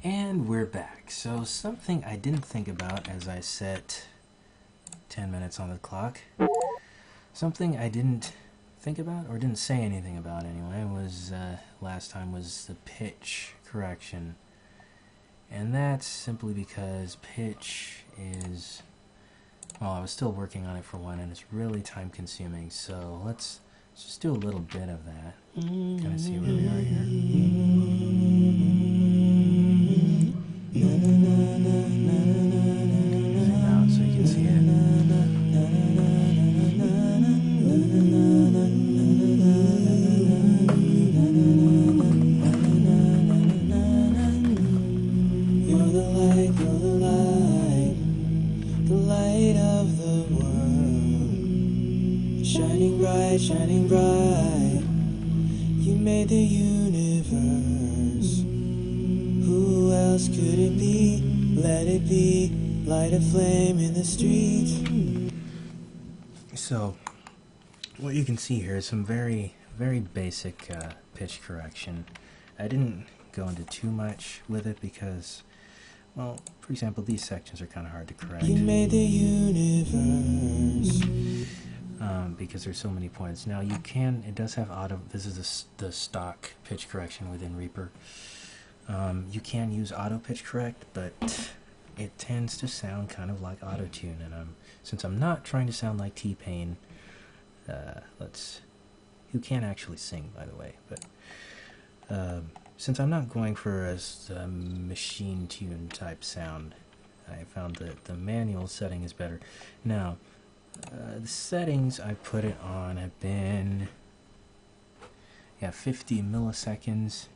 And we're back. So something I didn't think about as I set 10 minutes on the clock, something I didn't think about, or didn't say anything about anyway, was last time was the pitch correction. And that's simply because pitch is, well, I was still working on it for one, and it's really time consuming, so let's just do a little bit of that. Kind of see where we are here. Zoom out so you can see it. You're the light, you're the light of the world. Shining bright, you made the universe. Who else could it be? Let it be, light a flame in the streets. So, what you can see here is some very, very basic pitch correction. I didn't go into too much with it because, well, for example, these sections are kind of hard to correct. You made the universe. Because there's so many points. Now you can, it does have auto, this is the stock pitch correction within Reaper. You can use auto pitch correct, but it tends to sound kind of like auto tune, and since I'm not trying to sound like T-Pain, who can actually sing, by the way, but since I'm not going for a machine tune type sound, I found that the manual setting is better. Now, the settings I put it on have been 50 milliseconds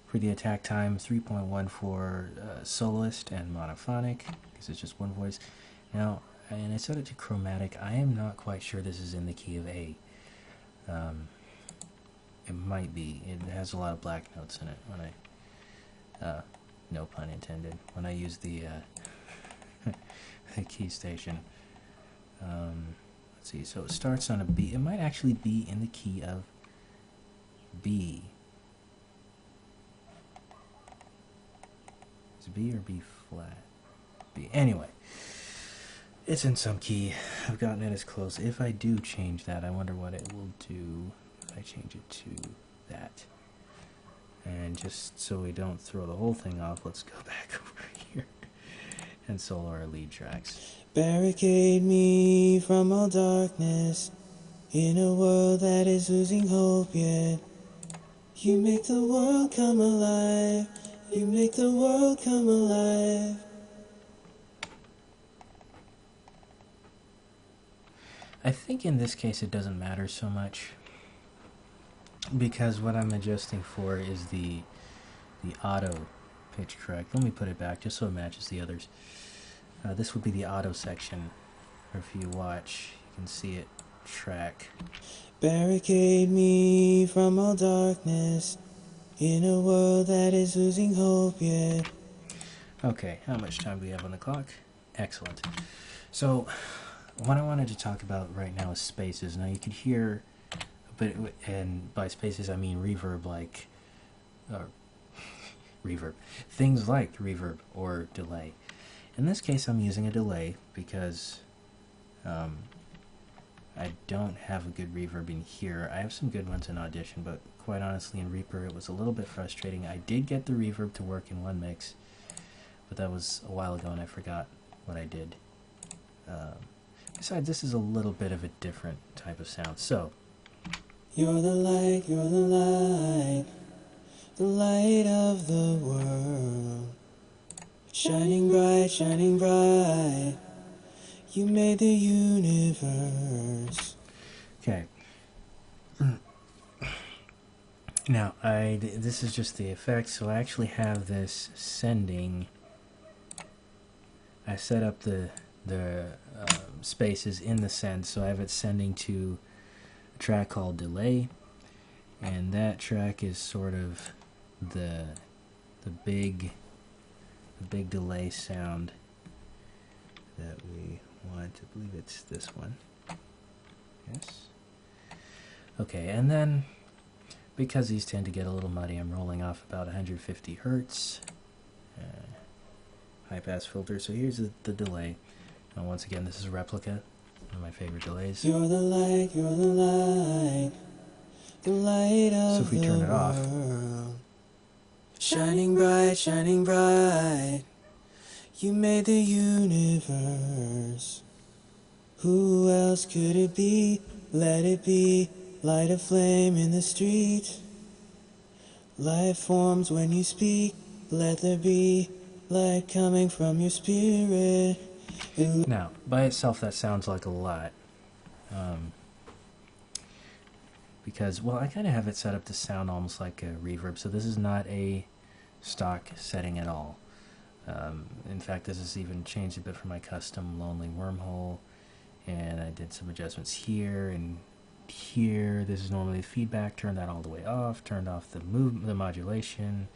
for the attack time, 3.1 for soloist and monophonic, because it's just one voice. Now, and I set it to chromatic. I am not quite sure this is in the key of A. It might be. It has a lot of black notes in it when I, no pun intended, when I use the the key station. Let's see, so it starts on a B. It might actually be in the key of B. Is it B or B flat? B. Anyway, it's in some key. I've gotten it as close. If I do change that, I wonder what it will do if I change it to that. And just so we don't throw the whole thing off, let's go back over here and solo our lead tracks. Barricade me from all darkness in a world that is losing hope yet. You make the world come alive. You make the world come alive. I think in this case it doesn't matter so much, because what I'm adjusting for is the auto pitch correct. Let me put it back just so it matches the others. This would be the auto section, or if you watch, you can see it track. Barricade me from all darkness in a world that is losing hope yet. Okay, how much time do we have on the clock? Excellent. So, what I wanted to talk about right now is spaces. Now you could hear, and by spaces I mean reverb, like, reverb. Things like reverb or delay. In this case I'm using a delay because I don't have a good reverb in here. I have some good ones in Audition, but quite honestly in Reaper it was a little bit frustrating. I did get the reverb to work in one mix, but that was a while ago and I forgot what I did. Besides, this is a little bit of a different type of sound. So, you're the light of the world. Shining bright, you made the universe. okay. Now, this is just the effect, so I actually have this sending. I set up the spaces in the send, so I have it sending to a track called Delay, and that track is sort of the big delay sound that we want. I believe it's this one. Yes. Okay, and then because these tend to get a little muddy, I'm rolling off about 150 hertz. High pass filter. So here's the delay. And once again, this is Replica, one of my favorite delays. You're the light, you're the light, the light of So if we turn it off, world. Shining bright, shining bright. You made the universe. Who else could it be? Let it be. Light a flame in the street. Life forms when you speak. Let there be light coming from your spirit. now, by itself, that sounds like a lot. Because, well, I kind of have it set up to sound almost like a reverb, so this is not a stock setting at all. In fact, this is even changed a bit from my custom Lonely Wormhole, and I did some adjustments here and here. This is normally the feedback, turned that all the way off, turned off the modulation,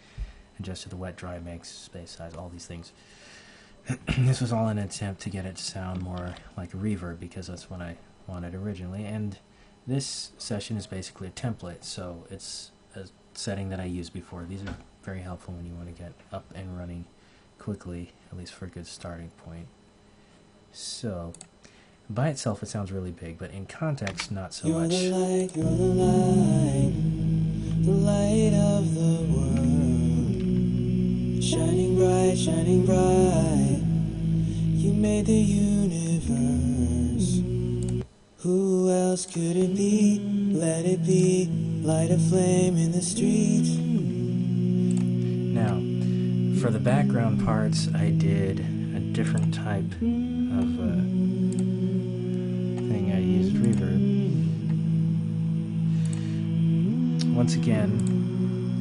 adjusted the wet dry mix, space size, all these things. This was all an attempt to get it to sound more like a reverb, because that's what I wanted originally, and this session is basically a template, so it's a setting that I used before. These are very helpful when you want to get up and running quickly, at least for a good starting point. So, by itself it sounds really big, but in context, not so much. You're the light, you're the light, the light of the world. Shining bright, shining bright. You made the universe. Who else could it be? Let it be. Light a flame in the street. Now, for the background parts, I did a different type of thing. I used reverb. Once again,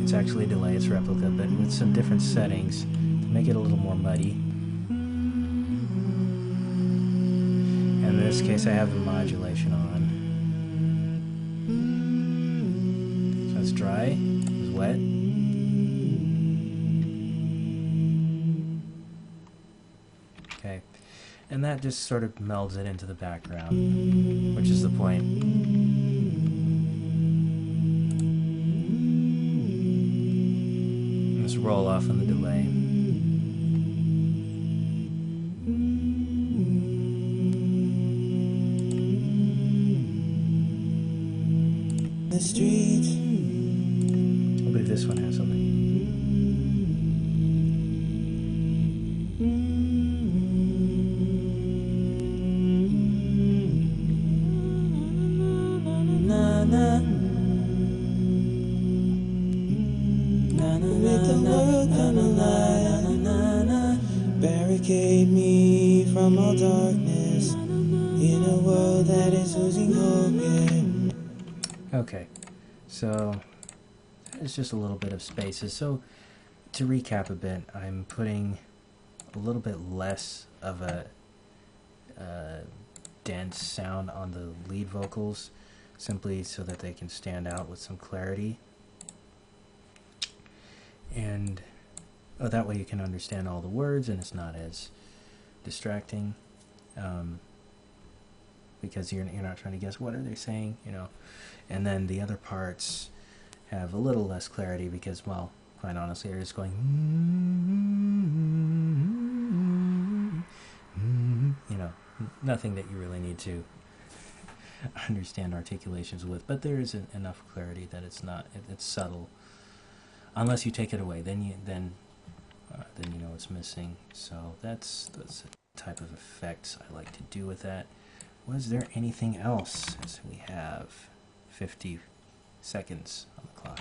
it's actually a delay, it's Replica, but with some different settings to make it a little more muddy. And in this case, I have the modulation on. So it's dry, it's wet. Okay, and that just sort of melds it into the background, which is the point. And let's roll off on the delay. The street. I believe this one has something. Make the world come alive. Barricade me from all darkness in a world that is losing hope. Yeah. Okay, so it's just a little bit of spaces. So to recap a bit, I'm putting a little bit less of a dense sound on the lead vocals, simply so that they can stand out with some clarity. And that way you can understand all the words and it's not as distracting, because you're not trying to guess what are they saying, you know. And then the other parts have a little less clarity because, well, quite honestly, they're just going, you know, nothing that you really need to understand articulations with, but there is enough clarity that it's not, it's subtle. Unless you take it away, then you know it's missing. So that's the type of effects I like to do with that. Was there anything else? As we have 50 seconds on the clock.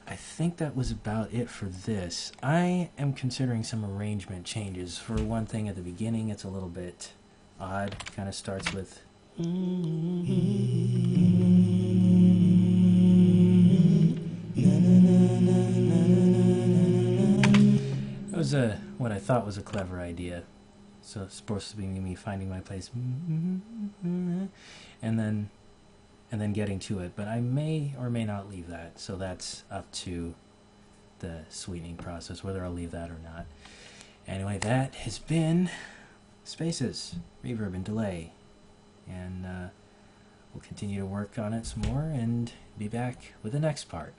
I think that was about it for this. I am considering some arrangement changes. For one thing, at the beginning, it's a little bit odd. Kind of starts with. It was what I thought was a clever idea. So it's supposed to be me finding my place, and then getting to it. But I may or may not leave that. So that's up to the sweetening process, whether I'll leave that or not. Anyway, that has been Spaces, Reverb, and Delay. And we'll continue to work on it some more, and be back with the next part.